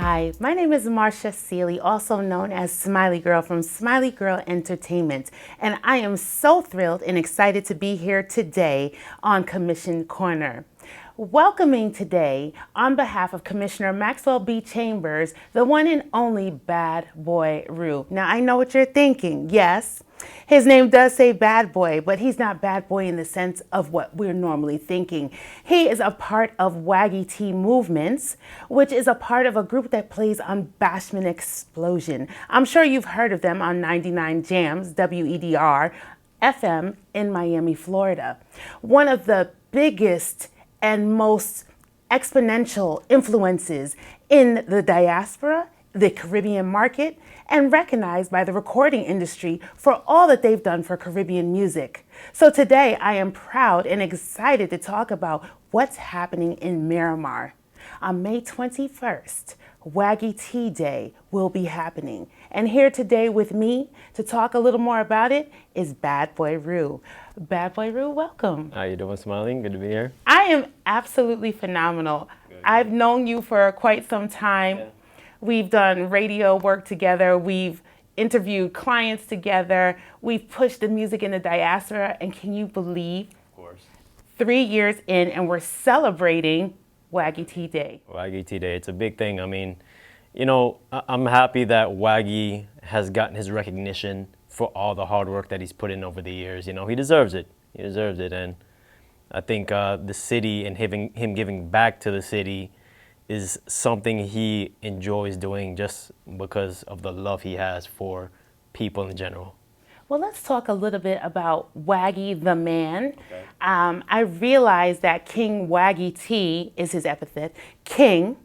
Hi, my name is Marcia Seeley, also known as Smiley Girl from Smiley Girl Entertainment, and I am so thrilled and excited to be here today on Commission Corner. Welcoming today, on behalf of Commissioner Maxwell B. Chambers, the one and only Bad Boy Rue. Now, I know what you're thinking. Yes, his name does say Bad Boy, but he's not Bad Boy in the sense of what we're normally thinking. He is a part of Waggy T Movements, which is a part of a group that plays on Bashment Explosion. I'm sure you've heard of them on 99 Jams, WEDR, FM in Miami, Florida. One of the biggest and most exponential influences in the diaspora, the Caribbean market, and recognized by the recording industry for all that they've done for Caribbean music. So today I am proud and excited to talk about what's happening in Miramar. On May 21st, Waggy T Day will be happening. And here today with me to talk a little more about it is Bad Boy Rue. Bad Boy Rue, welcome. How you doing, Smiling? Good to be here. I am absolutely phenomenal. Good. I've known you for quite some time. Yeah. We've done radio work together. We've interviewed clients together. We've pushed the music in the diaspora. And can you believe? Of course. 3 years in and we're celebrating Waggy T Day. Waggy T Day, it's a big thing. I mean, you know, I'm happy that Waggy has gotten his recognition for all the hard work that he's put in over the years. You know, he deserves it. He deserves it. And I think the city and him giving back to the city is something he enjoys doing just because of the love he has for people in general. Well, let's talk a little bit about Waggy the man. Okay. I realize that King Waggy T is his epithet, King,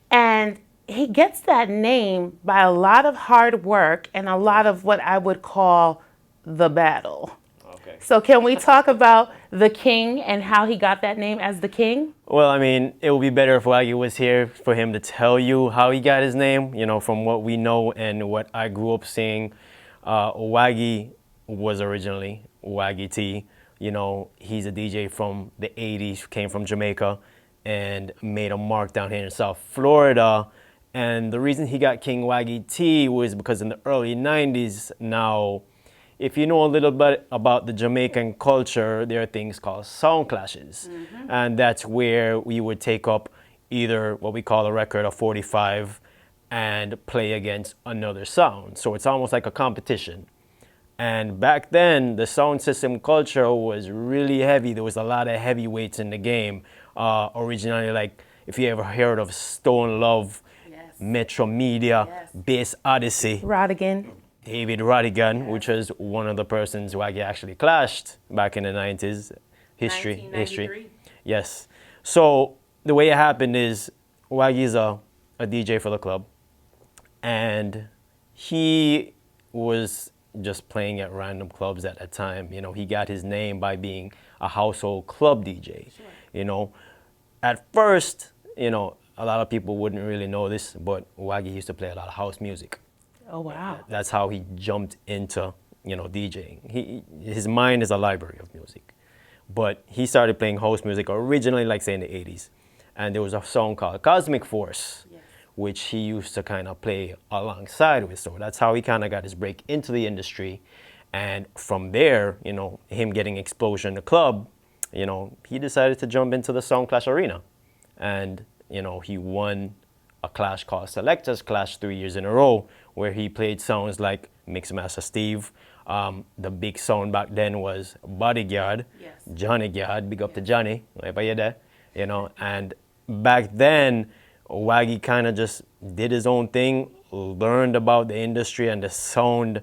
and he gets that name by a lot of hard work and a lot of what I would call the battle. Okay. So can we talk about the King and how he got that name as the King? Well, I mean, it would be better if Waggy was here for him to tell you how he got his name. You know, from what we know and what I grew up seeing, Waggy was originally Waggy T. You know, he's a DJ from the 80s, came from Jamaica and made a mark down here in South Florida. And the reason he got King Waggy T was because in the early 90s, now, if you know a little bit about the Jamaican culture, there are things called sound clashes. Mm-hmm. And that's where we would take up either what we call a record, a 45, and play against another sound. So it's almost like a competition. And back then, the sound system culture was really heavy. There was a lot of heavyweights in the game. Originally, like, if you ever heard of Stone Love, yes. Metro Media, yes. Bass Odyssey. Rodigan. David Rodigan, yes. Which was one of the persons who actually clashed back in the 90s. History. Yes. So the way it happened is Waggy's a DJ for the club. And he was just playing at random clubs at that time. You know, he got his name by being a household club DJ. Sure. You know, at first, you know, a lot of people wouldn't really know this, but Waggy used to play a lot of house music. Oh, wow. That's how he jumped into, you know, DJing. His mind is a library of music. But he started playing house music originally, like, say, in the 80s. And there was a song called Cosmic Force, yes. Which he used to kind of play alongside with. So that's how he kind of got his break into the industry. And from there, you know, him getting exposure in the club, you know, he decided to jump into the Sound Clash arena. And, you know, he won a clash called Selectors Clash 3 years in a row, where he played sounds like Mixmaster Steve. The big sound back then was Bodyguard, yes. Johnny Guard, big up to Johnny, wherever you're there, you know. And back then, Waggy kind of just did his own thing, learned about the industry and the sound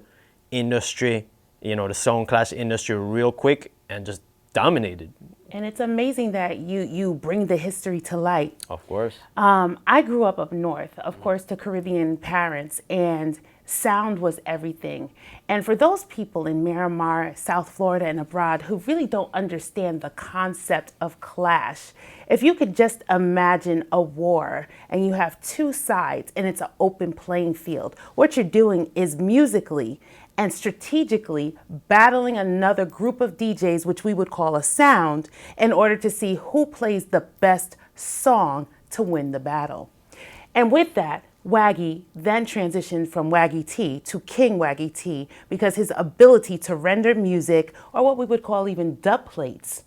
industry, you know, the sound clash industry real quick and just dominated. And it's amazing that you bring the history to light. Of course. I grew up north, of course, to Caribbean parents, and sound was everything. And for those people in Miramar, South Florida, and abroad who really don't understand the concept of clash, if you could just imagine a war and you have two sides and it's an open playing field, what you're doing is musically and strategically battling another group of DJs, which we would call a sound, in order to see who plays the best song to win the battle. And with that, Waggy then transitioned from Waggy T to King Waggy T because his ability to render music, or what we would call even dub plates,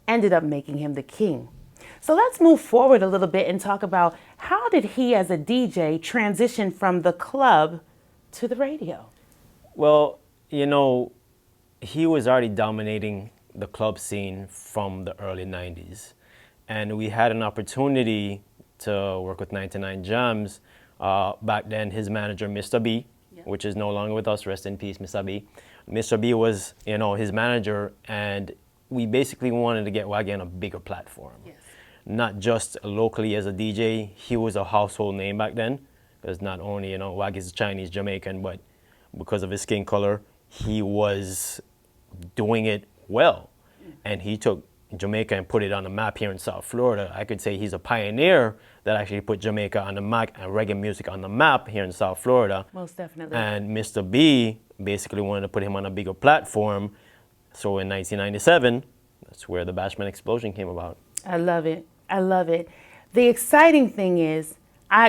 ended up making him the king. So let's move forward a little bit and talk about how did he as a DJ transition from the club to the radio? Well, you know, he was already dominating the club scene from the early 90s. And we had an opportunity to work with 99 Gems. Back then, his manager, Mr. B, which is no longer with us, rest in peace, Mr. B. Mr. B was, his manager, and we basically wanted to get Waggy on a bigger platform. Yes. Not just locally as a DJ, he was a household name back then. Because not only, Waggy's Chinese Jamaican, but because of his skin color, he was doing it well. And he took Jamaica and put it on the map here in South Florida. I could say he's a pioneer that actually put Jamaica on the map and reggae music on the map here in South Florida. Most definitely. And Mr. B basically wanted to put him on a bigger platform. So in 1997, that's where the Bashman Explosion came about. I love it. I love it. The exciting thing is,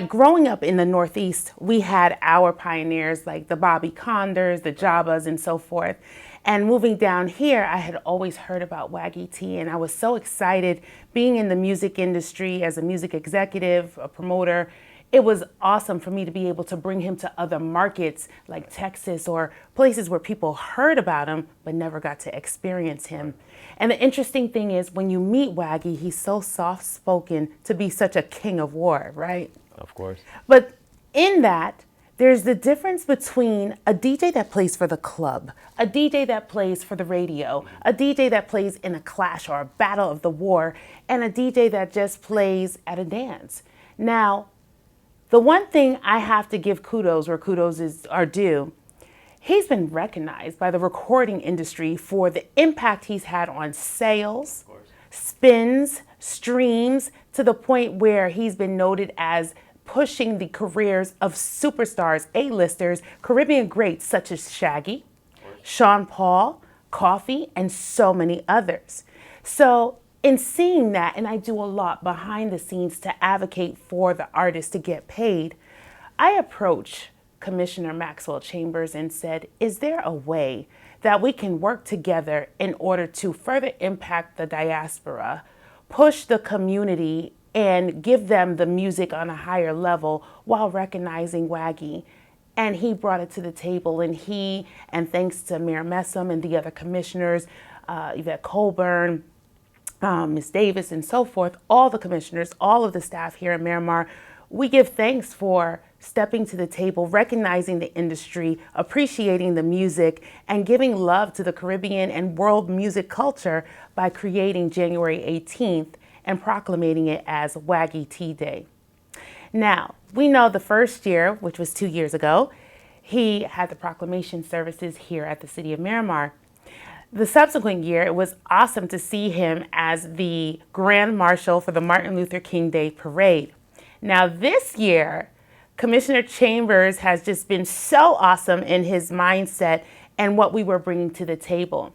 growing up in the Northeast, we had our pioneers like the Bobby Condors, the Jabbas, and so forth. And moving down here, I had always heard about Waggy T, and I was so excited being in the music industry as a music executive, a promoter. It was awesome for me to be able to bring him to other markets like Texas or places where people heard about him but never got to experience him. And the interesting thing is when you meet Waggy, he's so soft-spoken to be such a king of war, right? Of course. But in that, there's the difference between a DJ that plays for the club, a DJ that plays for the radio, a DJ that plays in a clash or a battle of the war, and a DJ that just plays at a dance. Now, the one thing I have to give kudos where kudos are due, he's been recognized by the recording industry for the impact he's had on sales, spins, streams, to the point where he's been noted as pushing the careers of superstars, A-listers, Caribbean greats such as Shaggy, Sean Paul, Coffee, and so many others. So in seeing that, and I do a lot behind the scenes to advocate for the artists to get paid, I approached Commissioner Maxwell Chambers and said, is there a way that we can work together in order to further impact the diaspora, push the community, and give them the music on a higher level while recognizing Waggy? And he brought it to the table, and thanks to Mayor Messam and the other commissioners, Yvette Colburn, Ms. Davis, and so forth, all the commissioners, all of the staff here at Miramar, we give thanks for stepping to the table, recognizing the industry, appreciating the music, and giving love to the Caribbean and world music culture by creating January 18th and proclamating it as Waggy T Day. Now, we know the first year, which was 2 years ago, he had the proclamation services here at the City of Miramar. The subsequent year, it was awesome to see him as the Grand Marshal for the Martin Luther King Day Parade. Now this year, Commissioner Chambers has just been so awesome in his mindset and what we were bringing to the table.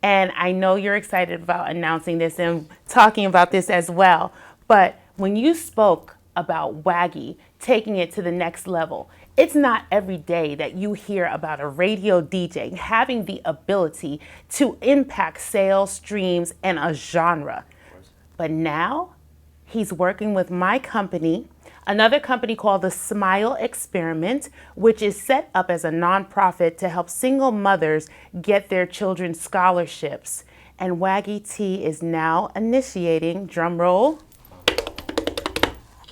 And I know you're excited about announcing this and talking about this as well. But when you spoke about Waggy taking it to the next level, it's not every day that you hear about a radio DJ having the ability to impact sales, streams, and a genre. But now he's working with my company, another company called the Smile Experiment, which is set up as a nonprofit to help single mothers get their children scholarships. And Waggy T is now initiating, drum roll,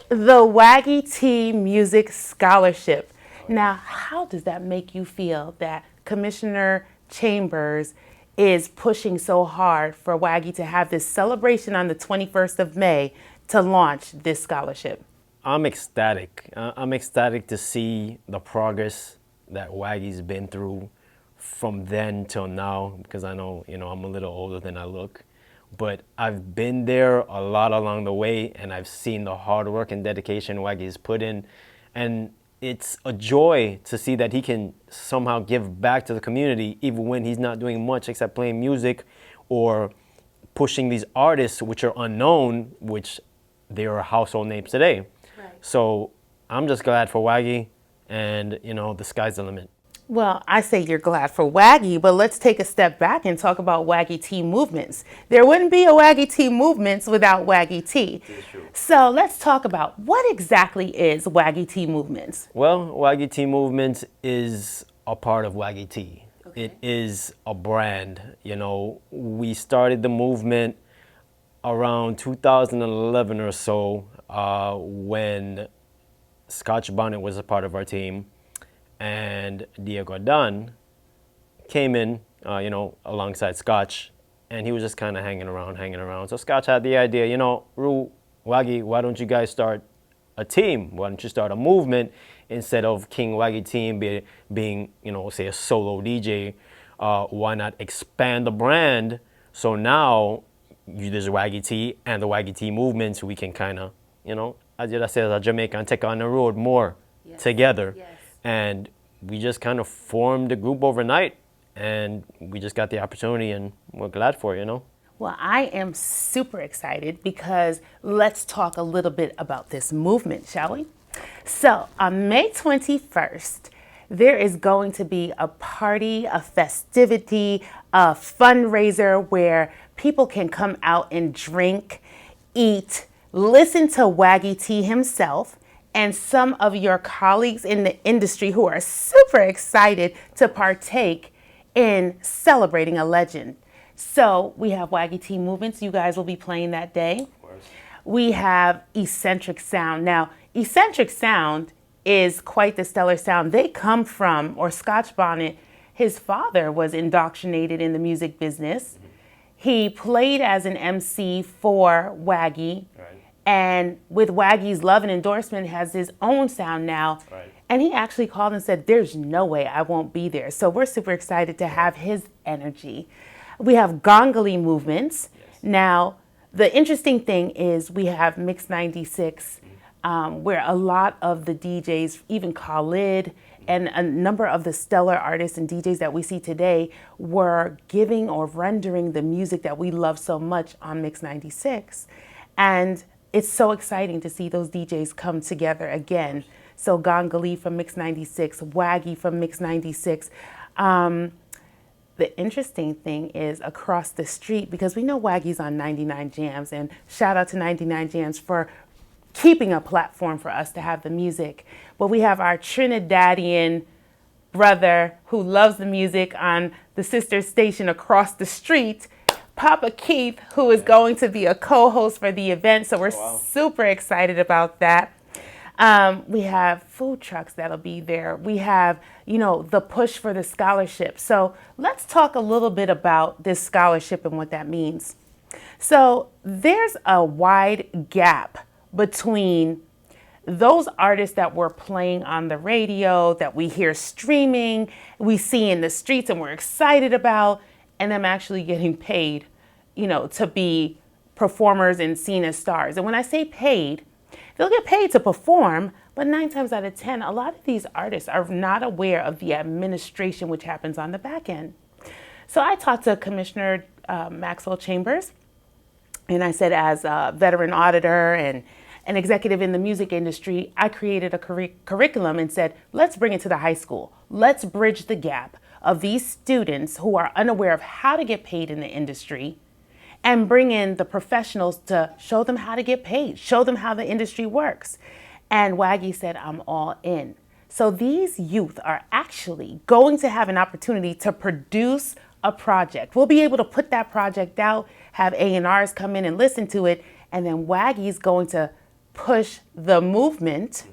the Waggy T Music Scholarship. Now, how does that make you feel that Commissioner Chambers is pushing so hard for Waggy to have this celebration on the 21st of May to launch this scholarship? I'm ecstatic. I'm ecstatic to see the progress that Waggy's been through from then till now, because I know, I'm a little older than I look. But I've been there a lot along the way, and I've seen the hard work and dedication Waggy's put in. And it's a joy to see that he can somehow give back to the community, even when he's not doing much except playing music or pushing these artists which are unknown, which they are household names today. Right. So I'm just glad for Waggy, and the sky's the limit. Well, I say you're glad for Waggy, but let's take a step back and talk about Waggy Tea Movements. There wouldn't be a Waggy Tea Movements without Waggy Tea. So let's talk about what exactly is Waggy Tea Movements. Well, Waggy Tea Movement is a part of Waggy Tea. Okay. It is a brand. We started the movement around 2011 or so, when Scotch Bonnet was a part of our team, and Diego Dunn came in, alongside Scotch, and he was just kind of hanging around. So Scotch had the idea, Ru, Waggy, why don't you guys start a team? Why don't you start a movement instead of King Waggy Team being, say a solo DJ? Why not expand the brand? So now there's Waggy Tea and the Waggy Tea movement, so we can kind of, as I said, as a Jamaican, take on the road more together. Yes. And we just kind of formed the group overnight, and we just got the opportunity, and we're glad for it, Well, I am super excited because let's talk a little bit about this movement, shall we? So on May 21st, there is going to be a party, a festivity, a fundraiser where people can come out and drink, eat, listen to Waggy T himself, and some of your colleagues in the industry who are super excited to partake in celebrating a legend. So we have Waggy Tea Movements. You guys will be playing that day. Of course. We have Eccentric Sound. Now, Eccentric Sound is quite the stellar sound. They come from, or Scotch Bonnet, his father was indoctrinated in the music business. He played as an MC for Waggy. Right. And with Waggy's love and endorsement, has his own sound now. Right. And he actually called and said, there's no way I won't be there. So we're super excited to have his energy. We have Gongali Movements. Yes. Now, the interesting thing is we have Mix 96, where a lot of the DJs, even Khalid, and a number of the stellar artists and DJs that we see today were giving or rendering the music that we love so much on Mix 96. And it's so exciting to see those DJs come together again. So Gongali from Mix 96, Waggy from Mix 96. The interesting thing is across the street, because we know Waggy's on 99 Jams, and shout out to 99 Jams for keeping a platform for us to have the music. But we have our Trinidadian brother who loves the music on the sister station across the street, Papa Keith, who is going to be a co-host for the event. So we're super excited about that. We have food trucks that'll be there. We have, the push for the scholarship. So let's talk a little bit about this scholarship and what that means. So there's a wide gap between those artists that we're playing on the radio, that we hear streaming, we see in the streets and we're excited about, and them actually getting paid, to be performers and seen as stars. And when I say paid, they'll get paid to perform, but 9 times out of 10, a lot of these artists are not aware of the administration which happens on the back end. So I talked to Commissioner Maxwell Chambers, and I said, as a veteran auditor and an executive in the music industry, I created a curriculum and said, let's bring it to the high school. Let's bridge the gap of these students who are unaware of how to get paid in the industry, and bring in the professionals to show them how to get paid, show them how the industry works. And Waggy said, I'm all in. So these youth are actually going to have an opportunity to produce a project. We'll be able to put that project out, have A&Rs come in and listen to it, and then Waggy's going to push the movement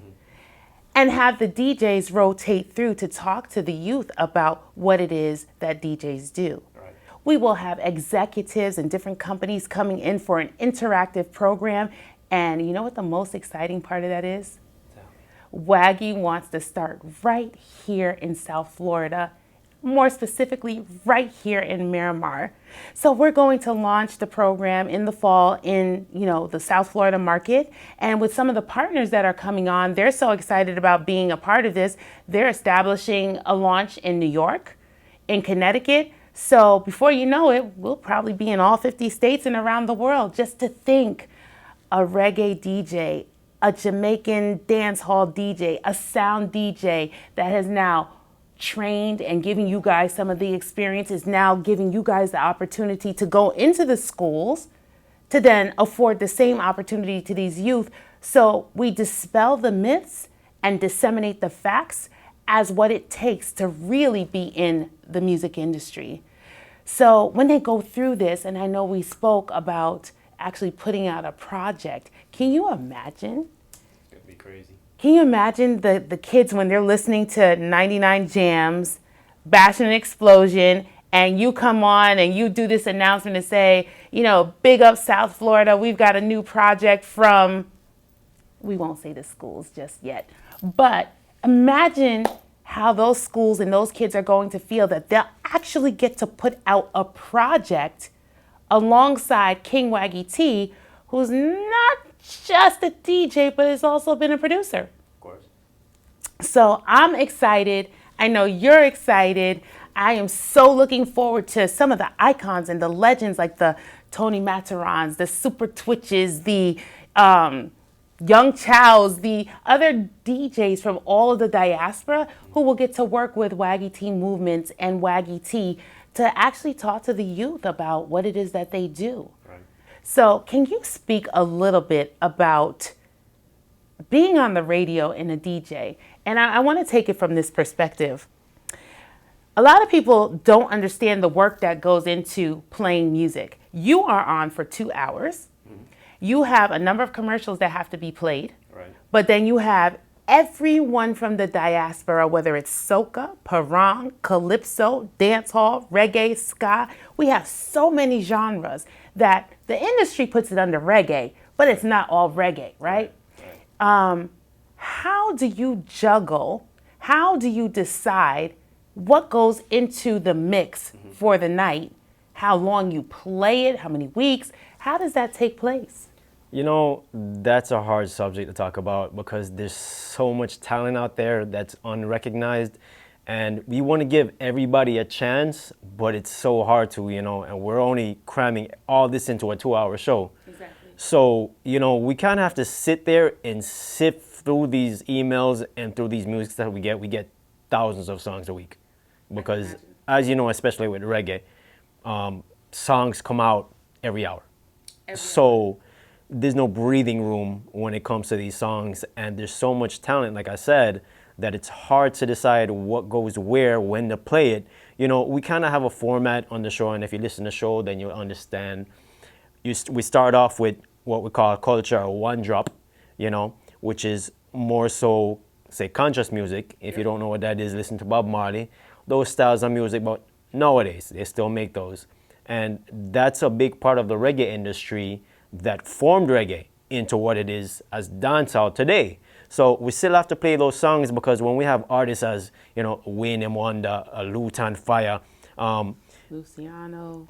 and have the DJs rotate through to talk to the youth about what it is that DJs do. We will have executives and different companies coming in for an interactive program. And you know what the most exciting part of that is? Waggy wants to start right here in South Florida, more specifically right here in Miramar. So we're going to launch the program in the fall in, the South Florida market. And with some of the partners that are coming on, they're so excited about being a part of this. They're establishing a launch in New York, in Connecticut. So before you know it, we'll probably be in all 50 states and around the world. Just to think, a reggae DJ a Jamaican dance hall DJ, a sound DJ that has now trained and giving you guys some of the experience, is now giving you guys the opportunity to go into the schools to then afford the same opportunity to these youth. So we dispel the myths and disseminate the facts as what it takes to really be in the music industry. So when they go through this, and I know we spoke about actually putting out a project, can you imagine? It'd be crazy. Can you imagine the kids when they're listening to 99 Jams, Bashing an Explosion, and you come on and you do this announcement and say, you know, big up South Florida, we've got a new project from, we won't say the schools just yet, but imagine how those schools and those kids are going to feel that they'll actually get to put out a project alongside King Waggy T, who's not just a DJ, but has also been a producer. Of course. So I'm excited. I know you're excited. I am so looking forward to some of the icons and the legends like the Tony Matarons, the Super Twitches, the Young Chows, the other DJs from all of the diaspora who will get to work with Waggy T Movements and Waggy T to actually talk to the youth about what it is that they do. Right. So can you speak a little bit about being on the radio and a DJ? And I want to take it from this perspective. A lot of people don't understand the work that goes into playing music. You are on for 2 hours. You have a number of commercials that have to be played. Right. But then you have everyone from the diaspora, whether it's soca, parang, calypso, dancehall, reggae, ska. We have so many genres that the industry puts it under reggae, but it's not all reggae, right? How do you juggle? How do you decide what goes into the mix for the night? How long you play it? How many weeks? How does that take place? You know, that's a hard subject to talk about because there's so much talent out there that's unrecognized, and we want to give everybody a chance, but it's so hard to, you know, and we're only cramming all this into a 2-hour show. Exactly. So, you know, we kind of have to sit there and sift through these emails and through these musics that we get. We get thousands of songs a week because, as you know, especially with reggae, songs come out every hour. So there's no breathing room when it comes to these songs, and there's so much talent, like I said, that it's hard to decide what goes where, when to play it. You know, we kind of have a format on the show, and if you listen to the show, then you'll understand. We start off with what we call culture one drop, you know, which is more so, say, conscious music. If you don't know what that is, listen to Bob Marley. Those styles of music, but nowadays, they still make those. And that's a big part of the reggae industry that formed reggae into what it is as dancehall today. So we still have to play those songs because when we have artists as, you know, Wayne and Wonder, Lutan Fire, Luciano,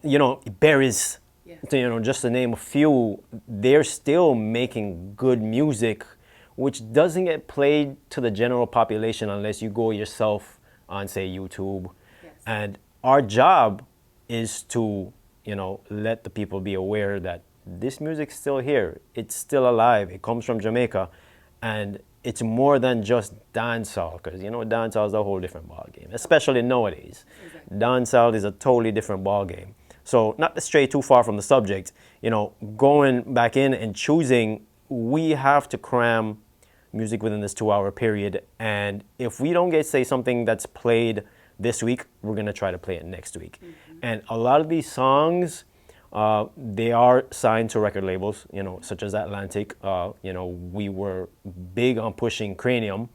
you know, Berries, you know, just to name a few, they're still making good music, which doesn't get played to the general population unless you go yourself on, say, YouTube. Yes. And our job is to, you know, let the people be aware that this music's still here. It's still alive. It comes from Jamaica. And it's more than just dancehall, because, you know, dancehall is a whole different ballgame, especially nowadays. Exactly. Dancehall is a totally different ballgame. So not to stray too far from the subject, you know, going back in and choosing, we have to cram music within this 2-hour period. And if we don't get, say, something that's played this week, we're going to try to play it next week. And a lot of these songs, they are signed to record labels, you know, such as Atlantic. You know, we were big on pushing Cranium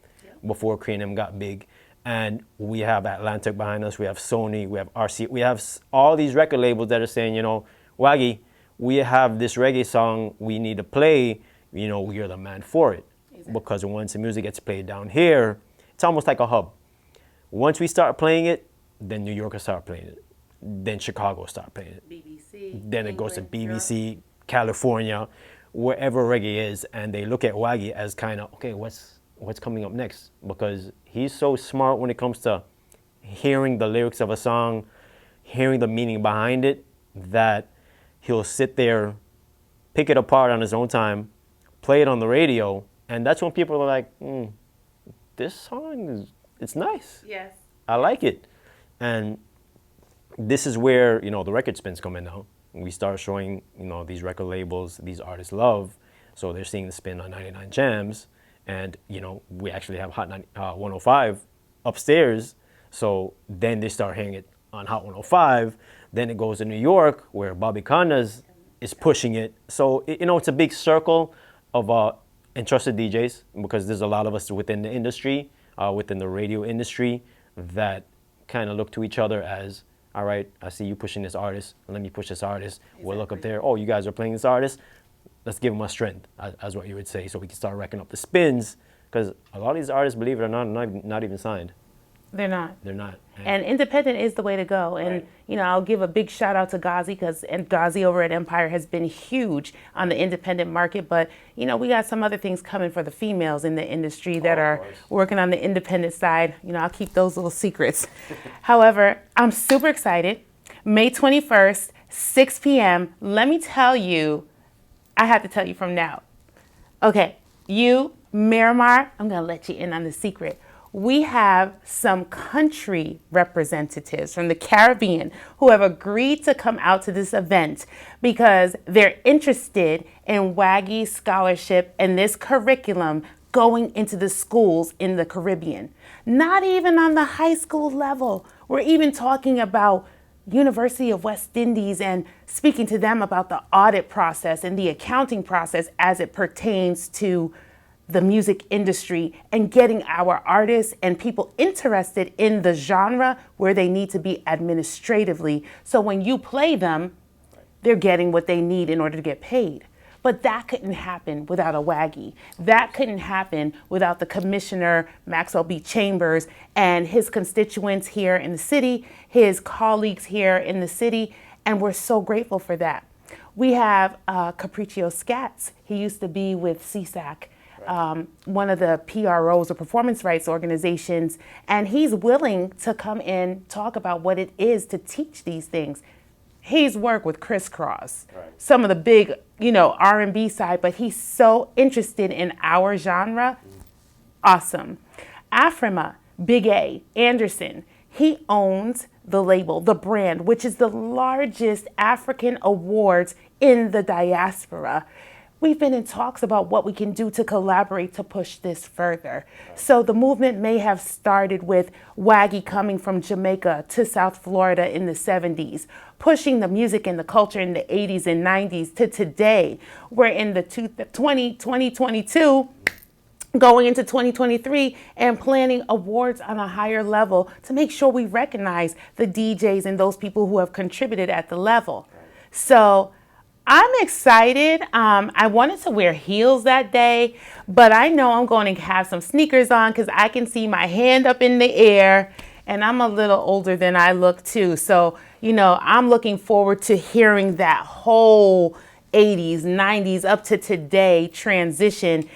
before Cranium got big. And we have Atlantic behind us. We have Sony. We have RC. We have all these record labels that are saying, you know, Waggy, we have this reggae song we need to play. You know, you're the man for it. Exactly. Because once the music gets played down here, it's almost like a hub. Once we start playing it, then New York will start playing it. Then Chicago will start playing it. BBC. Then it goes to BBC, California, wherever reggae is, and they look at Waggy as kind of, okay, what's coming up next? Because he's so smart when it comes to hearing the lyrics of a song, hearing the meaning behind it, that he'll sit there, pick it apart on his own time, play it on the radio, and that's when people are like, this song it's nice. Yes. I like it. And this is where, the record spins come in now. We start showing, these record labels, these artists love. So they're seeing the spin on 99 Jams. And, we actually have Hot 105 upstairs. So then they start hearing it on Hot 105. Then it goes to New York where Bobby Condas is pushing it. So, it's a big circle of entrusted DJs because there's a lot of us within the industry, within the radio industry that kind of look to each other as, all right, I see you pushing this artist, let me push this artist. Exactly. We'll look up there, oh, you guys are playing this artist, let's give them a strength, as what you would say, so we can start racking up the spins, because a lot of these artists, believe it or not, not even signed. They're not. They're not. And independent is the way to go. And, right. I'll give a big shout out to Ghazi because Ghazi over at Empire has been huge on the independent market. But, we got some other things coming for the females in the industry that are working on the independent side. I'll keep those little secrets. However, I'm super excited. May 21st, 6 p.m. Let me tell you, I have to tell you from now. Okay, Miramar, I'm going to let you in on the secret. We have some country representatives from the Caribbean who have agreed to come out to this event because they're interested in WAGGY scholarship and this curriculum going into the schools in the Caribbean. Not even on the high school level. We're even talking about University of West Indies and speaking to them about the audit process and the accounting process as it pertains to the music industry and getting our artists and people interested in the genre where they need to be administratively. So when you play them, they're getting what they need in order to get paid. But that couldn't happen without a WAGGY. That couldn't happen without the Commissioner, Maxwell B. Chambers, and his constituents here in the city, his colleagues here in the city, and we're so grateful for that. We have Capriccio Scats. He used to be with CSAC. One of the PROs or performance rights organizations, and he's willing to come in, talk about what it is to teach these things. He's worked with Criss Cross, some of the big, R&B side, but he's so interested in our genre. Awesome. Afrima, Big A, Anderson, he owns the label, the brand, which is the largest African awards in the diaspora. We've been in talks about what we can do to collaborate to push this further. So the movement may have started with WAGGY coming from Jamaica to South Florida in the 70s, pushing the music and the culture in the 80s and 90s to today. We're in the 2022, going into 2023 and planning awards on a higher level to make sure we recognize the DJs and those people who have contributed at the level. So I'm excited. I wanted to wear heels that day, but I know I'm going to have some sneakers on because I can see my hand up in the air, and I'm a little older than I look too. So, I'm looking forward to hearing that whole 80s, 90s up to today transition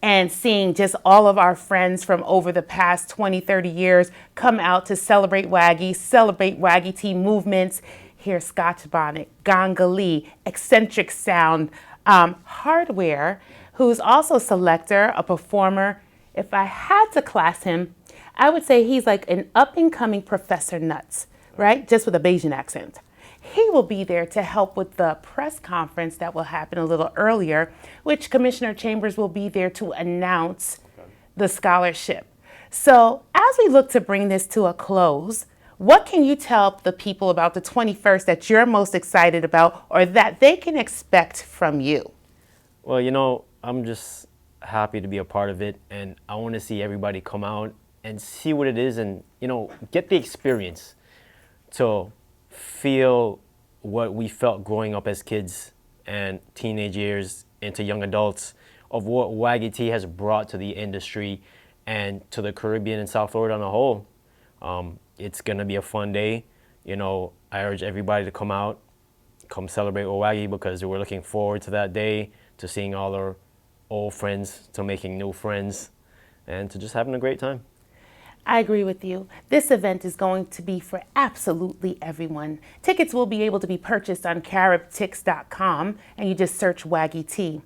and seeing just all of our friends from over the past 20, 30 years come out to celebrate WAGGY, celebrate WAGGY Tea movements. Hear Scotch Bonnet, Gongalee, Eccentric Sound, Hardware, who's also a selector, a performer. If I had to class him, I would say he's like an up-and-coming Professor Nuts, right? Just with a Bayesian accent. He will be there to help with the press conference that will happen a little earlier, which Commissioner Chambers will be there to announce the scholarship. So as we look to bring this to a close, what can you tell the people about the 21st that you're most excited about or that they can expect from you? Well, I'm just happy to be a part of it, and I want to see everybody come out and see what it is and, get the experience to feel what we felt growing up as kids and teenage years into young adults of what WAGGY Tea has brought to the industry and to the Caribbean and South Florida on a whole. It's going to be a fun day. I urge everybody to come out, come celebrate with WAGGY because we're looking forward to that day, to seeing all our old friends, to making new friends, and to just having a great time. I agree with you. This event is going to be for absolutely everyone. Tickets will be able to be purchased on caribtix.com, and you just search WAGGY Tea.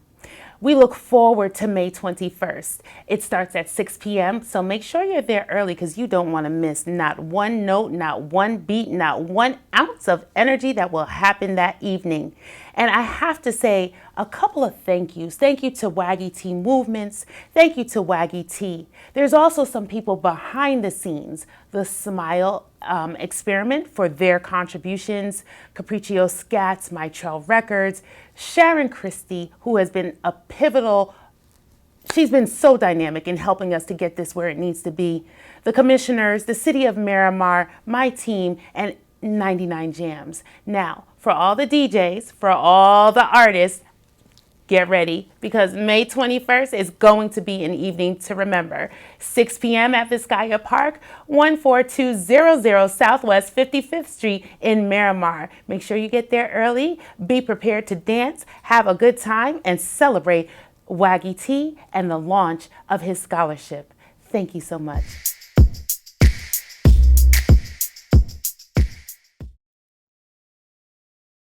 We look forward to May 21st. It starts at 6 p.m., so make sure you're there early because you don't want to miss not one note, not one beat, not 1 ounce of energy that will happen that evening. And I have to say a couple of thank yous. Thank you to Waggy Tea Movements. Thank you to Waggy Tea. There's also some people behind the scenes, the Smile Experiment for their contributions, Capriccio Scats, Mitrell Records, Sharon Christie, who has been a pivotal, she's been so dynamic in helping us to get this where it needs to be, the commissioners, the City of Miramar, my team, and 99 Jams. Now, for all the DJs, for all the artists, get ready because May 21st is going to be an evening to remember. 6 p.m. at Vizcaya Park, 14200 Southwest 55th Street in Miramar. Make sure you get there early, be prepared to dance, have a good time, and celebrate Waggy T and the launch of his scholarship. Thank you so much.